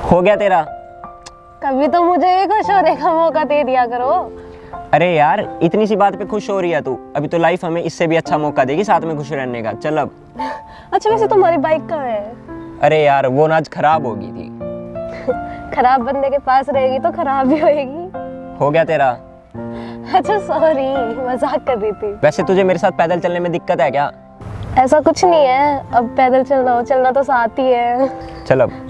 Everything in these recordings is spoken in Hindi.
हो गया तेरा। कभी तो मुझे भी खुश होने का मौका दे दिया करो। अरे यार इतनी सी बात पे खुश हो रही है तू। अभी तो लाइफ हमें इससे भी अच्छा मौका देगी साथ में खुश रहने का। चल अब। अच्छा वैसे तुम्हारी बाइक कहाँ है? अरे यार वो ना आज खराब हो गई थी। खराब बंदे के पास रहेगी तो खराब भी होएगी। हो गया तेरा। अच्छा सॉरी, मजाक कर रही थी। वैसे तुझे मेरे साथ पैदल चलने में दिक्कत है क्या? ऐसा कुछ नहीं है, अब पैदल चलना हो, चलना तो साथ ही है। चल अब।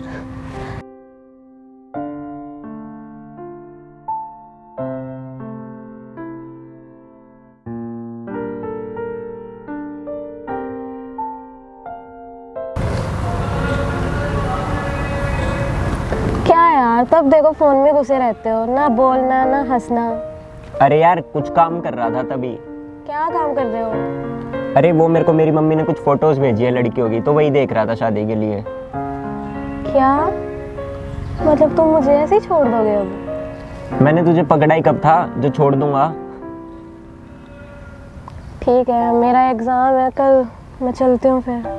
क्या यार, तब देखो फोन में घुसे रहते हो, ना बोलना ना हंसना। अरे यार कुछ काम कर रहा था तभी। क्या काम कर रहे हो? अरे वो मेरे को मेरी मम्मी ने कुछ फोटोज भेजी है लड़कियों की, तो वही देख रहा था शादी के लिए। क्या मतलब तुम मुझे ऐसे ही छोड़ दोगे अब? मैंने तुझे पकड़ा ही कब था जो छोड़ दूंगा। ठीक है, मेरा एग्जाम है कल, मैं चलती हूँ फिर।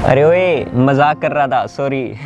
अरे ओए मजाक कर रहा था, सॉरी।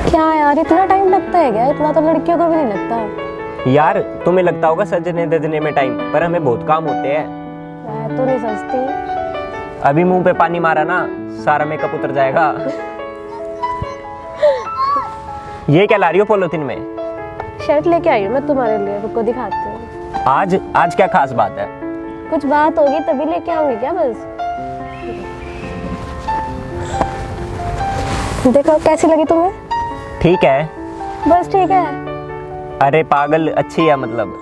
क्या यार, इतना टाइम लगता है क्या? इतना तो लड़कियों को भी नहीं लगता। यार तुम्हें लगता होगा सजने दजने में टाइम, पर हमें बहुत काम होते हैं। मैं तो नहीं सजती। अभी मुंह पे पानी मारा ना, सारा मेकअप उतर जाएगा। ये क्या ला रही हो पॉलिथीन में? शर्ट लेके आई हूँ मैं तुम्हारे लिए, रुको दिखाती हूँ। आज आज क्या खास बात है? कुछ बात होगी तभी लेके आऊंगी क्या? बस देखो कैसी लगी तुम्हें? ठीक है। बस ठीक है? अरे पागल अच्छी है मतलब।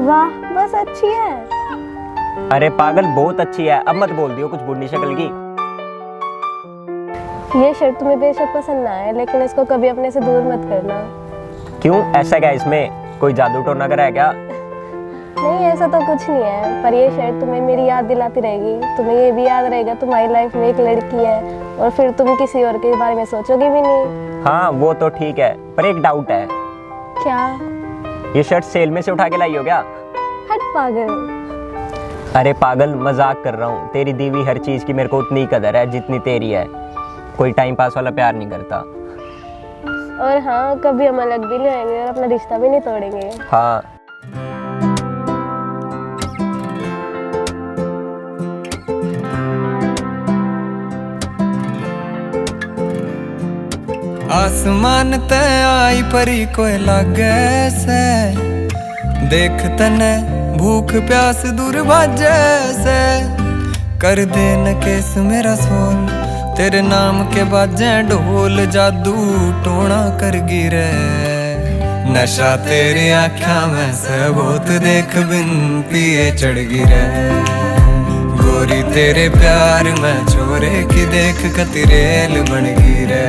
वाह बस अच्छी है। अरे पागल बहुत अच्छी है, अब मत बोल दियो कुछ बुढ़नी शक्ल की। ये शर्ट तुम्हें बेशक पसंद ना आए, लेकिन इसको कभी अपने से दूर मत करना। क्यों, ऐसा क्या इसमें? कोई जादू टोना करा है क्या? नहीं ऐसा तो कुछ नहीं है, पर ये शर्ट तुम्हें मेरी याद दिलाती रहेगी। तुम्हें ये भी याद रहेगा तुम्हारी लाइफ में एक लड़की है, और फिर तुम किसी और के बारे में सोचोगे भी नहीं। हाँ वो तो ठीक है, पर एक डाउट है। क्या? ये शर्ट सेल में से उठा के लाई हो क्या? हट पागल। अरे पागल मजाक कर रहा हूँ। तेरी दी हुई हर चीज की मेरे को उतनी कदर है जितनी तेरी है। कोई टाइम पास वाला प्यार नहीं करता। और हाँ, कभी हम अलग भी नहीं होंगे और अपना रिश्ता भी नहीं तोड़ेंगे। हाँ। आसमान ते आई परी कोई लागे से, देख तने भूख प्यास दूर भाजे से। कर दे न केस मेरा सोल, तेरे नाम के बाजे ढोल, जादू टोना कर गिरे। नशा तेरी आँखा में से बहुत देख बिन पिए चढ़ गिरे। गोरी तेरे प्यार में छोरे की देख कतिरेल बन गिरे।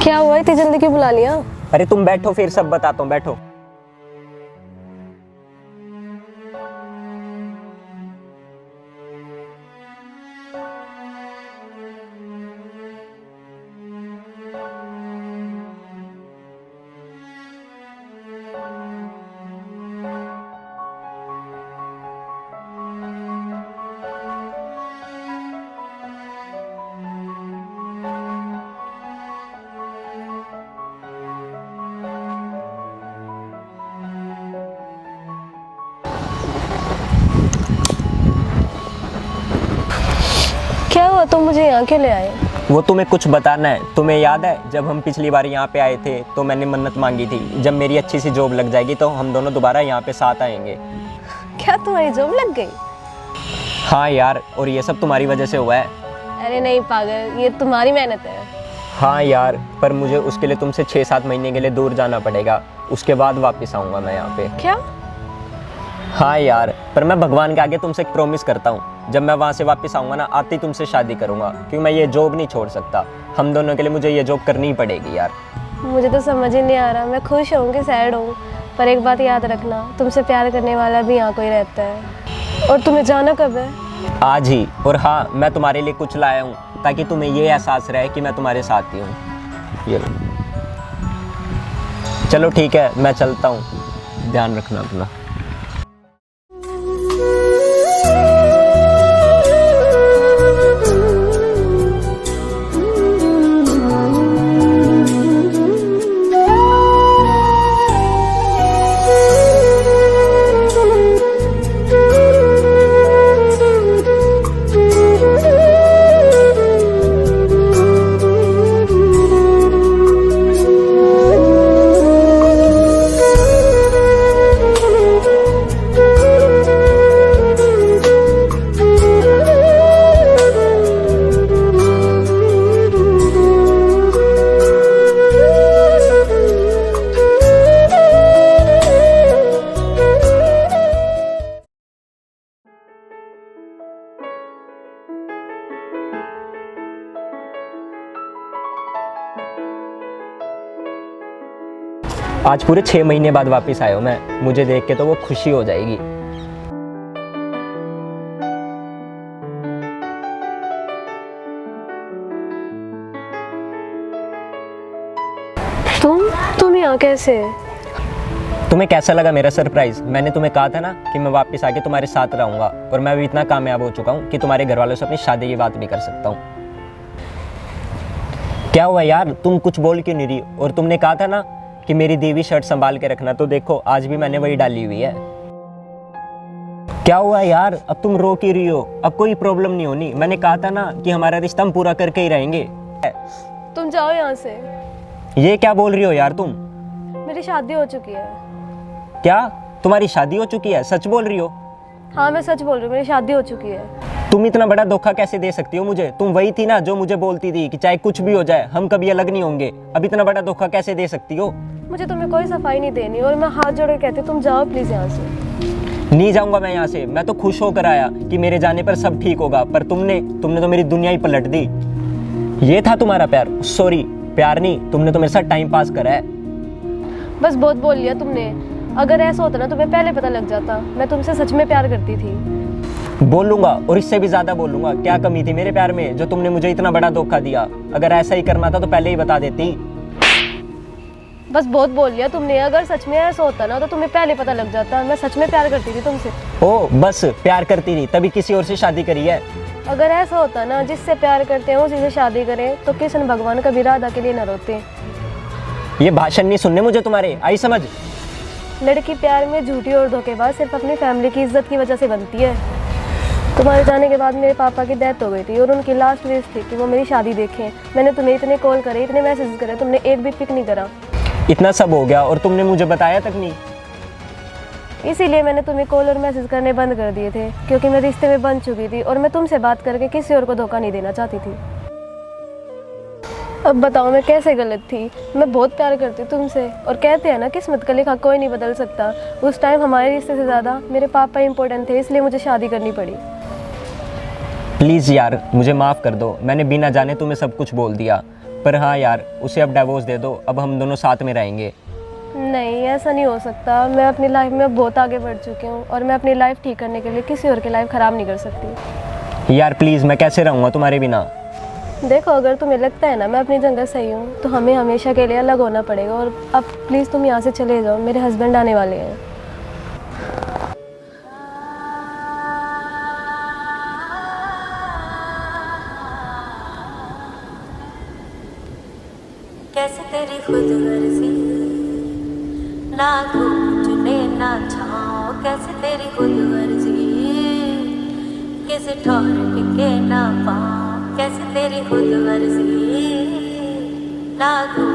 क्या हुआ, इतनी जल्दी क्यों बुला लिया? अरे तुम बैठो फिर सब बताता हूँ, बैठो। हुआ तुम मुझे यहाँ क्यों ले आए? वो तुम्हें कुछ बताना है। तुम्हें याद है जब हम पिछली बार यहाँ पे आए थे तो मैंने मन्नत मांगी थी, जब मेरी अच्छी सी जॉब लग जाएगी तो हम दोनों दोबारा यहाँ पे साथ आएंगे। क्या तुम्हारी जॉब लग गई? हाँ यार, और ये सब तुम्हारी वजह से हुआ है। अरे नहीं पागल, ये तुम्हारी मेहनत है। हाँ यार, पर मुझे उसके लिए तुमसे 6-7 महीने के लिए दूर जाना पड़ेगा, उसके बाद वापस आऊँगा मैं यहाँ पे। क्या? हाँ यार, पर मैं भगवान के आगे तुमसे एक प्रॉमिस करता हूँ, जब मैं वहाँ से वापस आऊँगा ना, आते ही तुमसे शादी करूँगा, क्योंकि मैं ये जॉब नहीं छोड़ सकता। हम दोनों के लिए मुझे ये जॉब करनी ही पड़ेगी यार। मुझे तो समझ ही नहीं आ रहा, मैं खुश हूँ कि सैड हूँ, पर एक बात याद रखना, तुमसे प्यार करने वाला भी यहाँ कोई रहता है। और तुम्हें जाना कब है? आज ही। और हाँ, मैं तुम्हारे लिए कुछ लाया हूँ ताकि तुम्हें ये एहसास रहे कि मैं तुम्हारे साथ ही हूँ। ये लो। चलो ठीक है, मैं चलता हूँ, ध्यान रखना अपना। आज पूरे 6 महीने बाद वापस आया हूँ मैं, मुझे देख के तो वो खुशी हो जाएगी। तुम यहाँ कैसे? तुम्हें कैसा लगा मेरा सरप्राइज? मैंने तुम्हें कहा था ना कि मैं वापस आके तुम्हारे साथ रहूंगा, और मैं भी इतना कामयाब हो चुका हूँ कि तुम्हारे घर वालों से अपनी शादी की बात भी कर सकता हूँ। क्या हुआ यार, तुम कुछ बोल क्यों नहीं रही? और तुमने कहा था ना कि मेरी दी हुई शर्ट संभाल के रखना, तो देखो आज भी मैंने वही डाली हुई है। क्या हुआ यार, अब तुम रो क्यों रही हो? अब कोई प्रॉब्लम नहीं होनी, मैंने कहा था ना कि हमारा रिश्ता हम पूरा करके ही रहेंगे। तुम जाओ यहाँ से। ये क्या बोल रही हो यार तुम? मेरी शादी हो चुकी है। क्या तुम्हारी शादी हो चुकी है? सच बोल रही हो? हाँ मैं सच बोल रही हूँ, मेरी शादी हो चुकी है। तुम इतना बड़ा धोखा कैसे दे सकती हो मुझे? तुम वही थी ना जो मुझे बोलती थी कि चाहे कुछ भी हो जाए हम कभी अलग नहीं होंगे। अब इतना बड़ा धोखा कैसे दे सकती हो? मुझे तुम्हें कोई सफाई नहीं देनी, और मैं हाथ जोड़ के कहती हूँ तुम जाओ प्लीज यहाँ से। नहीं जाऊंगा मैं यहाँ से। मैं तो खुश होकर आया कि मेरे जाने पर सब ठीक होगा, पर तुमने तो मेरी दुनिया ही पलट दी। ये था तुम्हारा प्यार? सॉरी, प्यार नहीं, तुमने तो मेरे साथ टाइम पास करा है। बस बहुत बोल लिया तुमने। अगर ऐसा होता ना तुम्हें पहले पता लग जाता, मैं तुमसे सच में प्यार करती थी। बोलूंगा, और इससे भी ज्यादा बोलूंगा। क्या कमी थी मेरे प्यार में जो तुमने मुझे इतना बड़ा धोखा दिया? अगर ऐसा ही करना था तो पहले ही बता देती। बस बहुत बोल लिया तुमने। अगर सच में ऐसा होता ना तो तुम्हें पहले पता लग जाता, मैं सच में प्यार करती थी तुमसे। ओ बस प्यार करती थी, तभी किसी और से शादी करी है। अगर ऐसा होता ना जिससे प्यार करते हैं उसी से शादी करें, तो कृष्ण भगवान कभी राधा के लिए न रोते। ये भाषण नहीं सुनने मुझे तुम्हारे, आई समझ? लड़की प्यार में झूठी और धोखेबाज सिर्फ अपनी फैमिली की इज्जत की वजह से बनती है। तुम्हारे जाने के बाद मेरे पापा की डेथ हो गई थी, और उनकी लास्ट विश थी कि वो मेरी शादी देखें। मैंने तुम्हें इतने कॉल करे, इतने मैसेज करे, तुमने एक भी पिक नहीं करा। इतना सब हो गया और तुमने मुझे बताया तक नहीं। इसीलिए मैंने तुम्हें कॉल और मैसेज करने बंद कर दिए थे, क्योंकि मैं रिश्ते में बंध चुकी थी और मैं तुमसे बात करके किसी और को धोखा नहीं देना चाहती थी। अब बताओ मैं कैसे गलत थी? मैं बहुत प्यार करती हूँ तुमसे, और कहते हैं ना किस्मत का लिखा कोई नहीं बदल सकता। उस टाइम हमारे रिश्ते से ज़्यादा मेरे पापा इम्पोर्टेंट थे, इसलिए मुझे शादी करनी पड़ी। प्लीज़ यार मुझे माफ़ कर दो, मैंने बिना जाने तुम्हें सब कुछ बोल दिया। पर हाँ यार, उसे अब डिवोर्स दे दो, अब हम दोनों साथ में रहेंगे। नहीं, ऐसा नहीं हो सकता। मैं अपनी लाइफ में बहुत आगे बढ़ चुकी हूँ, और मैं अपनी लाइफ ठीक करने के लिए किसी और की लाइफ ख़राब नहीं कर सकती। यार प्लीज़, मैं कैसे रहूँगा तुम्हारे बिना? देखो, अगर तुम्हें लगता है ना मैं अपनी जगह सही हूँ, तो हमें हमेशा के लिए अलग होना पड़ेगा। और अब प्लीज़ तुम यहाँ से चले जाओ, मेरे हस्बैंड आने वाले हैं। कैसे तेरी खुद गर्जी ना घूमने ना छाओ, कैसे तेरी खुद गर्जी किसी ठौर के ना पाओ, कैसे तेरी खुद वर्जी, लाखों